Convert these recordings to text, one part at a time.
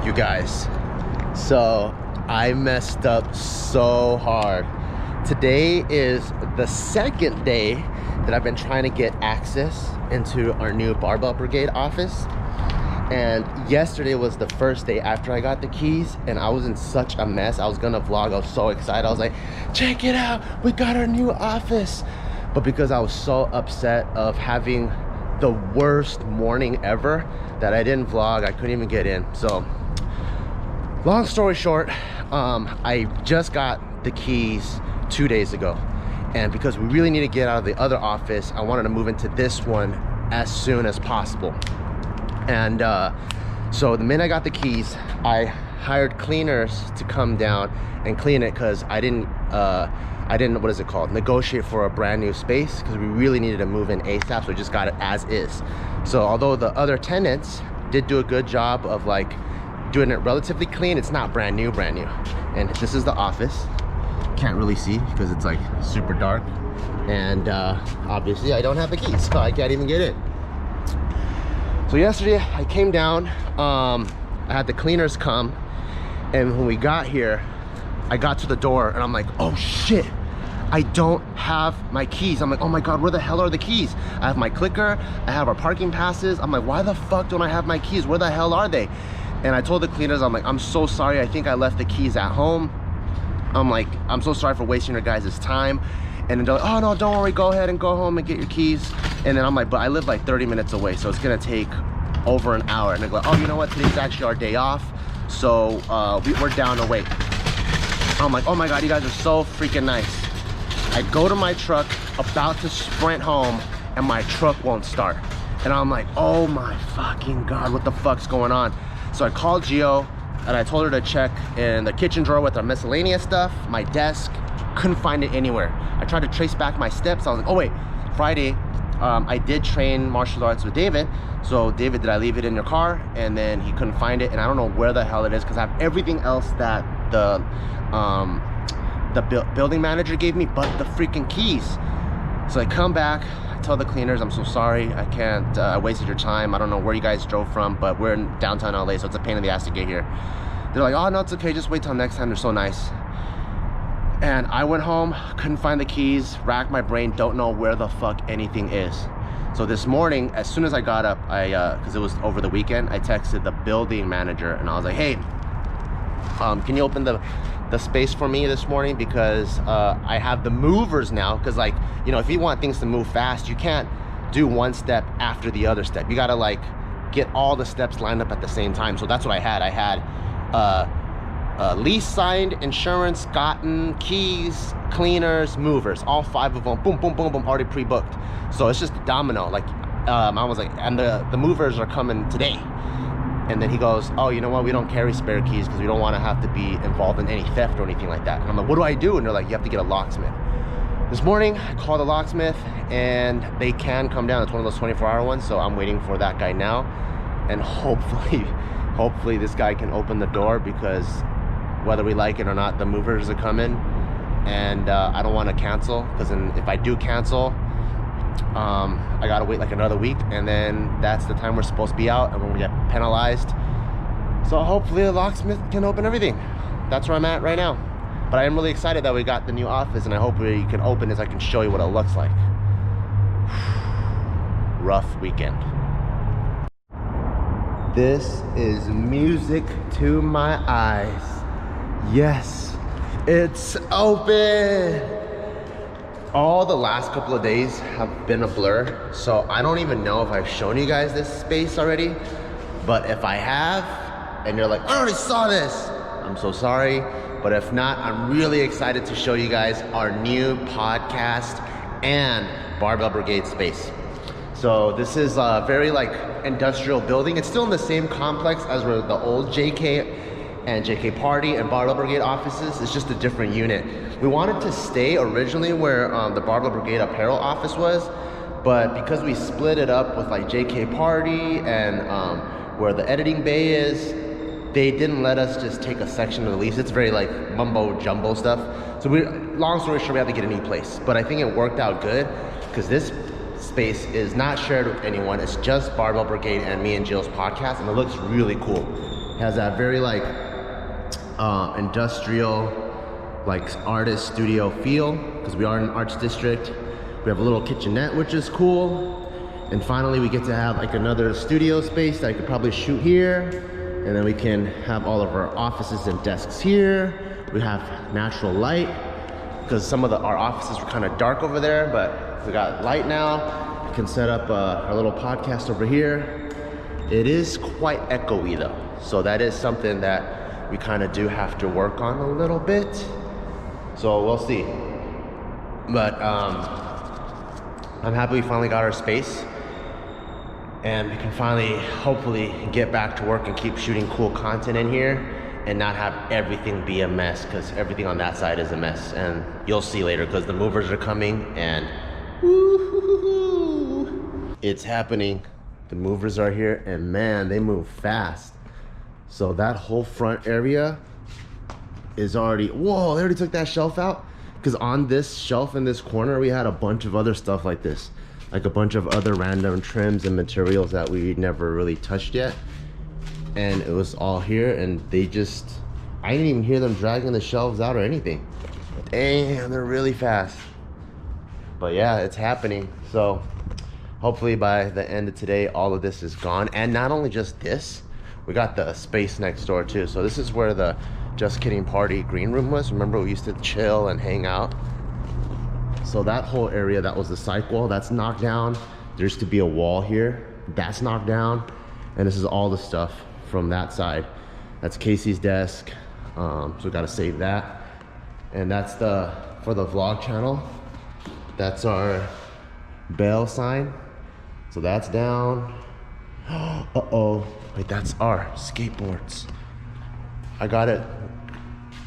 You guys, so I messed up so hard. Today is the second day that I've been trying to get access into our new Barbell Brigade office, and yesterday was the first day after I got the keys, and I was in such a mess. I was gonna vlog. I was so excited. I was like, check it out, we got our new office. But because I was so upset of having the worst morning ever that I didn't vlog, I couldn't even get in. So long story short, I just got the keys 2 days ago, and because we really need to get out of the other office, I wanted to move into this one as soon as possible. And so the minute I got the keys, I hired cleaners to come down and clean it, because I didn't what is it called, negotiate for a brand new space, because we really needed to move in ASAP. So we just got it as is. So although the other tenants did do a good job of like doing it relatively clean, it's not brand new. And this is the office. Can't really see because it's like super dark, and obviously I don't have the keys, so I can't even get in. So yesterday I came down, I had the cleaners come, and when we got here, I got to the door and I'm like, oh shit, I don't have my keys. I'm like, oh my god, where the hell are the keys? I have my clicker, I have our parking passes. I'm like, why the fuck don't I have my keys? Where the hell are they? And I told the cleaners, I'm like, I'm so sorry, I think I left the keys at home. I'm like, I'm so sorry for wasting your guys' time. And then they're like, oh no, don't worry, go ahead and go home and get your keys. And then I'm like, but I live like 30 minutes away, so it's gonna take over an hour. And they're like, oh, you know what, today's actually our day off, so we're down to wait. I'm like, oh my god, you guys are so freaking nice. I go to my truck, about to sprint home, and my truck won't start. And I'm like, oh my fucking god, what the fuck's going on? So I called Gio, and I told her to check in the kitchen drawer with our miscellaneous stuff, my desk. Couldn't find it anywhere. I tried to trace back my steps. I was like, oh wait, Friday, I did train martial arts with David. So David, did I leave it in your car? And then he couldn't find it, and I don't know where the hell it is, because I have everything else that the building manager gave me, but the freaking keys. So I come back, I tell the cleaners, I'm so sorry, I can't, I wasted your time. I don't know where you guys drove from, but we're in downtown LA, so it's a pain in the ass to get here. They're like, oh no, it's okay, just wait till next time, they're so nice. And I went home, couldn't find the keys, racked my brain, don't know where the fuck anything is. So this morning, as soon as I got up, because it was over the weekend, I texted the building manager, and I was like, hey, can you open the space for me this morning, because I have the movers now. Because, like, you know, if you want things to move fast, you can't do one step after the other step. You gotta like get all the steps lined up at the same time. So that's what I had. I had lease signed, insurance gotten, keys, cleaners, movers, all 5 of them, boom boom boom boom, already pre-booked. So it's just a domino. Like I was like, and the movers are coming today. And then he goes, oh, you know what, we don't carry spare keys because we don't want to have to be involved in any theft or anything like that. And I'm like, what do I do? And they're like, you have to get a locksmith. This morning I called a locksmith, and they can come down. It's one of those 24-hour ones, so I'm waiting for that guy now. And hopefully this guy can open the door, because whether we like it or not, the movers are coming, and I don't want to cancel, because if I do cancel, I gotta wait like another week, and then that's the time we're supposed to be out, and we're gonna get penalized. So hopefully the locksmith can open everything. That's where I'm at right now. But I am really excited that we got the new office, and I hope we can open this. I can show you what it looks like. Rough weekend. This is music to my eyes. Yes, it's open. All the last couple of days have been a blur, so I don't even know if I've shown you guys this space already. But if I have, and you're like, I already saw this, I'm so sorry. But if not, I'm really excited to show you guys our new podcast and Barbell Brigade space. So this is a very like industrial building. It's still in the same complex as where the old JK and JK Party and Barbell Brigade offices. It's just a different unit. We wanted to stay originally where the Barbell Brigade apparel office was, but because we split it up with like JK Party and where the editing bay is, they didn't let us just take a section of the lease. It's very like mumbo jumbo stuff. So long story short, we had to get a new place. But I think it worked out good, because this space is not shared with anyone. It's just Barbell Brigade and me and Jill's podcast, and it looks really cool. has that very like industrial, like artist studio feel, because we are in an arts district. We have a little kitchenette, which is cool. And finally, we get to have like another studio space that I could probably shoot here. And then we can have all of our offices and desks here. We have natural light, because some of our offices were kind of dark over there, but we got light now. We can set up our little podcast over here. It is quite echoey though. So that is something that we kind of do have to work on a little bit. So we'll see. But I'm happy we finally got our space, and we can finally, hopefully, get back to work and keep shooting cool content in here and not have everything be a mess, because everything on that side is a mess. And you'll see later, because the movers are coming and woo-hoo-hoo-hoo. It's happening. The movers are here, and man, they move fast. So that whole front area is already, whoa, they already took that shelf out. Because on this shelf in this corner, we had a bunch of other stuff like this, like a bunch of other random trims and materials that we never really touched yet. And it was all here, and they just, I didn't even hear them dragging the shelves out or anything. Damn, they're really fast. But yeah, it's happening. So hopefully by the end of today, all of this is gone. And not only just this, we got the space next door too. So this is where the Just Kidding party green room was. Remember, we used to chill and hang out. So that whole area, that was the psych wall, that's knocked down. There used to be a wall here, that's knocked down. And this is all the stuff from that side. That's Casey's desk. So we gotta save that. And that's for the vlog channel. That's our bail sign. So that's down. Uh-oh, wait, that's our skateboards. I got it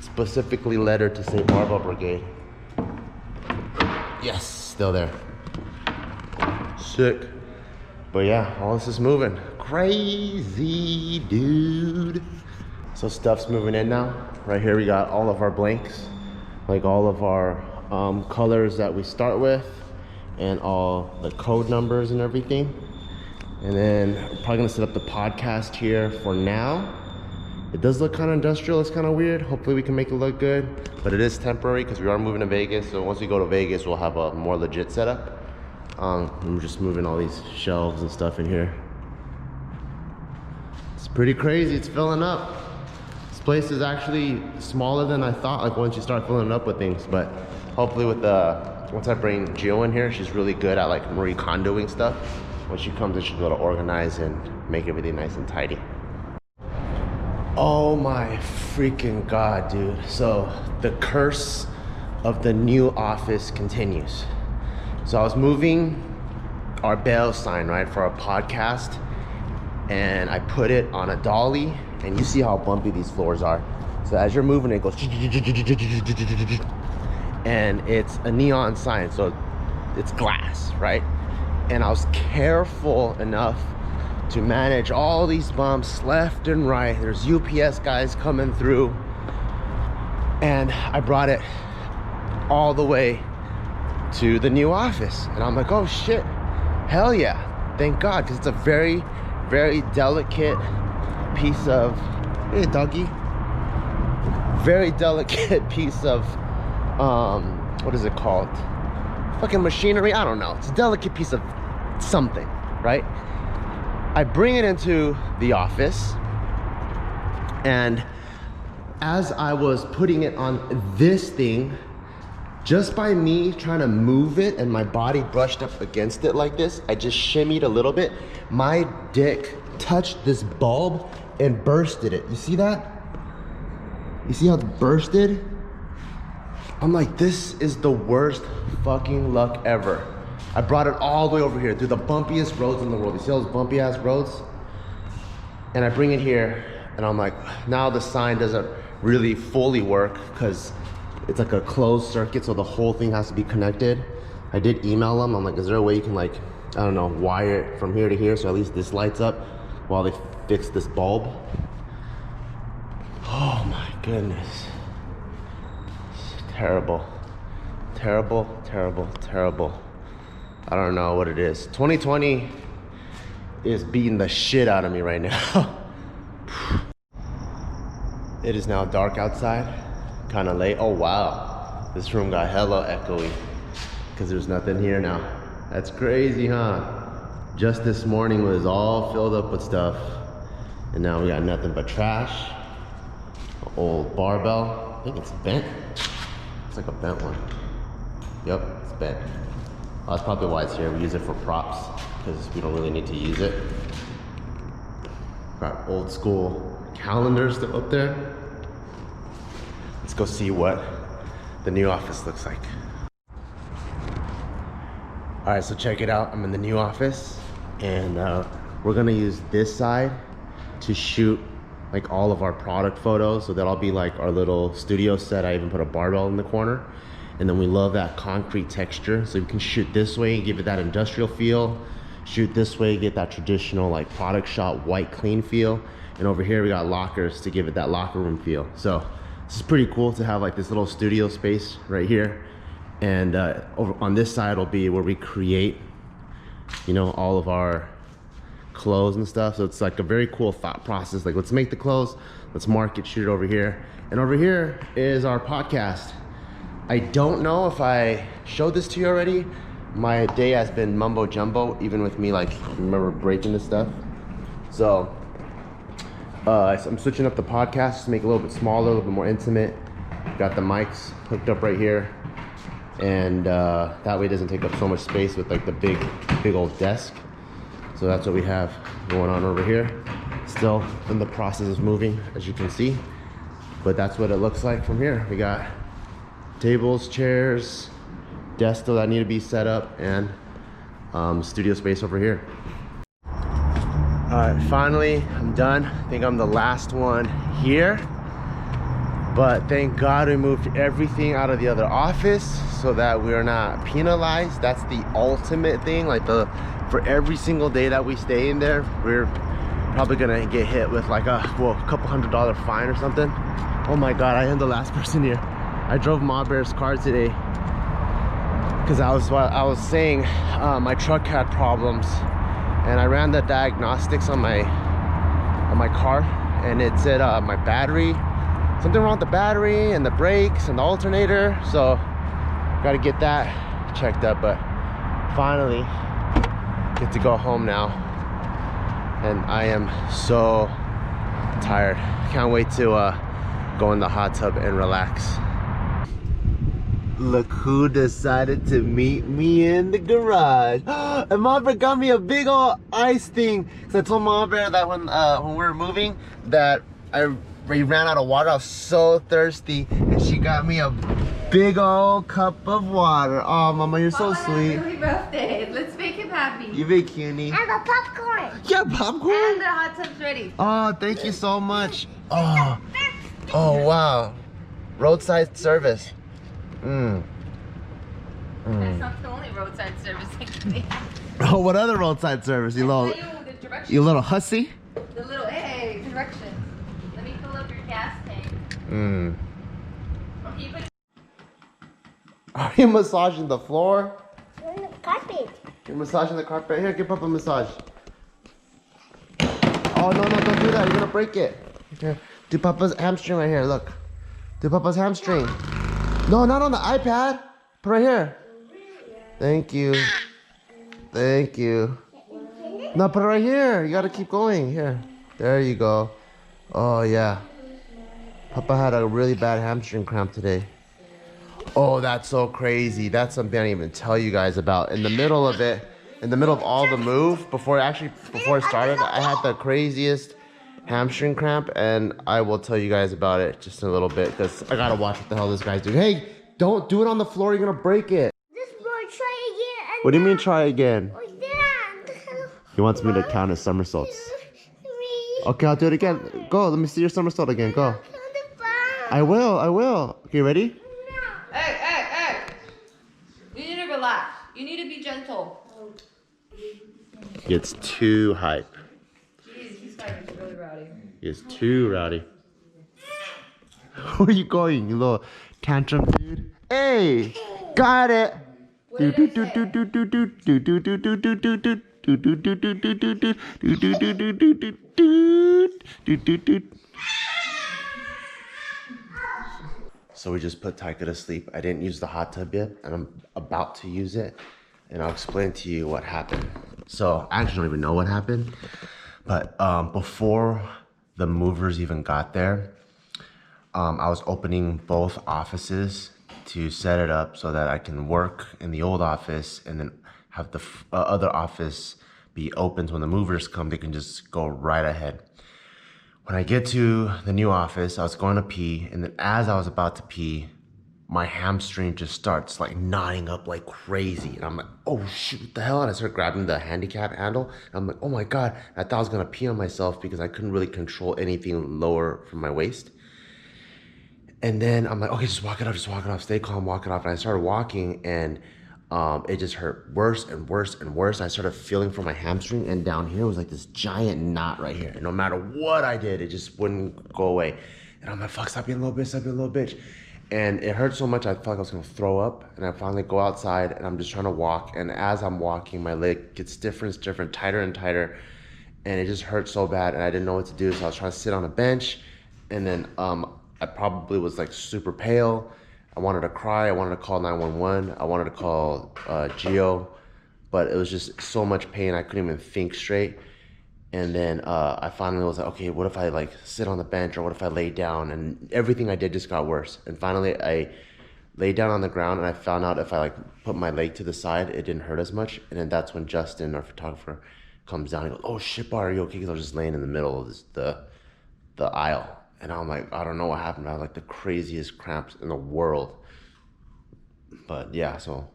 specifically lettered to say Barbell Brigade. Yes, still there. Sick. But yeah, all this is moving. Crazy, dude. So stuff's moving in now. Right here we got all of our blanks, like all of our colors that we start with, and all the code numbers and everything. And then I'm probably gonna set up the podcast here for now. It does look kind of industrial, it's kind of weird. Hopefully we can make it look good, but it is temporary because we are moving to Vegas. So once we go to Vegas, we'll have a more legit setup. I'm just moving all these shelves and stuff in here. It's pretty crazy, it's filling up. This place is actually smaller than I thought, like once you start filling it up with things. But hopefully with once I bring Gio in here, she's really good at like Marie Kondoing stuff. When she comes in, she'll be able to organize and make everything nice and tidy. Oh my freaking God, dude. So the curse of the new office continues. So I was moving our bail sign, right, for our podcast, and I put it on a dolly, and you see how bumpy these floors are. So as you're moving, it goes, and it's a neon sign, so it's glass, right? And I was careful enough to manage all these bumps left and right. There's UPS guys coming through, and I brought it all the way to the new office. And I'm like, oh shit, hell yeah, thank God, because it's a very, very delicate piece of, hey doggy, very delicate piece of, what is it called? Fucking machinery, I don't know. It's a delicate piece of something, right? I bring it into the office, and as I was putting it on this thing, just by me trying to move it and my body brushed up against it like this, I just shimmied a little bit. My dick touched this bulb and bursted it. You see that? You see how it bursted? I'm like, this is the worst fucking luck ever. I brought it all the way over here through the bumpiest roads in the world. You see those bumpy ass roads? And I bring it here, and I'm like, now the sign doesn't really fully work because it's like a closed circuit, so the whole thing has to be connected. I did email them. I'm like, is there a way you can, like, I don't know, wire it from here to here so at least this lights up while they fix this bulb? Oh my goodness. It's terrible. Terrible, terrible, terrible. I don't know what it is. 2020 is beating the shit out of me right now. It is now dark outside, kind of late. Oh wow, this room got hella echoey because there's nothing here now. That's crazy, huh? Just this morning was all filled up with stuff, and now we got nothing but trash. Old barbell, I think it's bent. It's like a bent one. Yep, it's bent. Oh, that's probably why it's here. We use it for props because we don't really need to use it. Got old school calendars still up there. Let's go see what the new office looks like. All right, so check it out. I'm in the new office, and we're gonna use this side to shoot like all of our product photos. So that'll be like our little studio set. I even put a barbell in the corner. And then we love that concrete texture. So we can shoot this way and give it that industrial feel. Shoot this way, get that traditional like product shot, white clean feel. And over here we got lockers to give it that locker room feel. So this is pretty cool to have like this little studio space right here. And over on this side will be where we create, you know, all of our clothes and stuff. So it's like a very cool thought process. Like, let's make the clothes, let's market, shoot it over here. And over here is our podcast. I don't know if I showed this to you already. My day has been mumbo jumbo, even with me like, remember breaking this stuff. So I'm switching up the podcast to make it a little bit smaller, a little bit more intimate. Got the mics hooked up right here. And that way it doesn't take up so much space with like the big old desk. So that's what we have going on over here. Still in the process of moving, as you can see. But that's what it looks like from here. We got tables, chairs, desks that need to be set up, and studio space over here. All right, finally, I'm done. I think I'm the last one here. But thank God we moved everything out of the other office so that we're not penalized. That's the ultimate thing. Like for every single day that we stay in there, we're probably gonna get hit with like a couple $100 fine or something. Oh my God, I am the last person here. I drove Ma Bear's car today because I was saying my truck had problems, and I ran the diagnostics on my car, and it said my battery, something wrong with the battery and the brakes and the alternator. So got to get that checked up. But finally get to go home now, and I am so tired. Can't wait to go in the hot tub and relax. Look who decided to meet me in the garage. And Mom Bear got me a big old ice thing. Cause I told Mom Bear that when we were moving that we ran out of water. I was so thirsty, and she got me a big old cup of water. Oh, Mama, you're so sweet. Happy birthday. Let's make him happy. You big cutie. And the popcorn. Yeah, popcorn. And the hot tub's ready. Oh, thank you so much. Oh, wow. Roadside service. That's not the only roadside service I can be. Oh, what other roadside service? You little hussy? The little, hey, directions. Let me fill up your gas tank. Are you massaging the floor? The carpet. You're massaging the carpet? Here, give Papa a massage. Oh, no, don't do that. You're gonna break it. Here, do Papa's hamstring right here, look. Do Papa's hamstring. No, not on the iPad. Put right here. Thank you. Thank you. No, put it right here. You gotta keep going. Here. There you go. Oh, yeah. Papa had a really bad hamstring cramp today. Oh, that's so crazy. That's something I didn't even tell you guys about. In the middle of it, in the middle of all the move, before it started, I had the craziest hamstring cramp, and I will tell you guys about it just in a little bit because I gotta watch what the hell this guy's doing. Hey, don't do it on the floor. You're gonna break it. This boy try again. What do you mean try again? Like that. He wants me to count his somersaults. Okay, I'll do it again. Go, let me see your somersault again. Go. I will. Okay, ready? Hey. You need to relax. You need to be gentle. It's too hype. Jeez, he's starting to really rowdy. It's too rowdy. Where are you going, you little tantrum dude? Hey, got it. So we just put Taika to sleep. I didn't use the hot tub yet, and I'm about to use it. And I'll explain to you what happened. So I actually don't even know what happened. But before the movers even got there, I was opening both offices to set it up so that I can work in the old office and then have the other office be open. So when the movers come, they can just go right ahead. When I get to the new office, I was going to pee, and then as I was about to pee, my hamstring just starts like knotting up like crazy. And I'm like, oh shoot, what the hell? And I started grabbing the handicap handle. And I'm like, oh my God. I thought I was gonna pee on myself because I couldn't really control anything lower from my waist. And then I'm like, okay, just walk it off, stay calm, walk it off. And I started walking, and it just hurt worse and worse and worse. I started feeling for my hamstring, and down here was like this giant knot right here. And no matter what I did, it just wouldn't go away. And I'm like, fuck, stop being a little bitch. And it hurt so much, I felt like I was gonna throw up. And I finally go outside, and I'm just trying to walk. And as I'm walking, my leg gets different, tighter and tighter. And it just hurt so bad, and I didn't know what to do. So I was trying to sit on a bench, and then I probably was like super pale. I wanted to cry. I wanted to call 911. I wanted to call Geo, but it was just so much pain. I couldn't even think straight. And then I finally was like, okay, what if I like sit on the bench, or what if I lay down? And everything I did just got worse. And finally I laid down on the ground, and I found out if I like put my leg to the side, it didn't hurt as much. And then that's when Justin, our photographer, comes down. He goes, oh shit, Bar, are you okay? Because I was just laying in the middle of the aisle. And I'm like, I don't know what happened. I had like the craziest cramps in the world. But yeah, so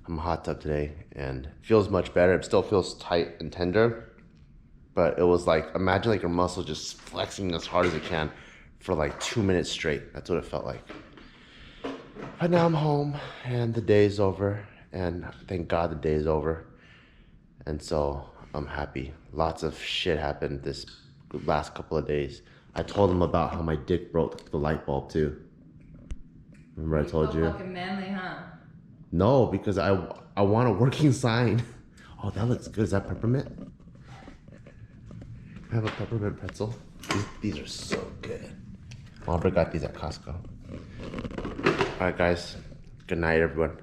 I'm in a hot tub today, and it feels much better. It still feels tight and tender, but it was like, imagine like your muscle just flexing as hard as it can for like 2 minutes straight. That's what it felt like. But now I'm home, and the day's over, and thank God the day's over. And so I'm happy. Lots of shit happened this last couple of days. I told him about how my dick broke the light bulb too. Remember I told you? Fucking manly, huh? No, because I want a working sign. Oh, that looks good. Is that peppermint? I have a peppermint pretzel. These are so good. Barbara got these at Costco. All right, guys. Good night, everyone.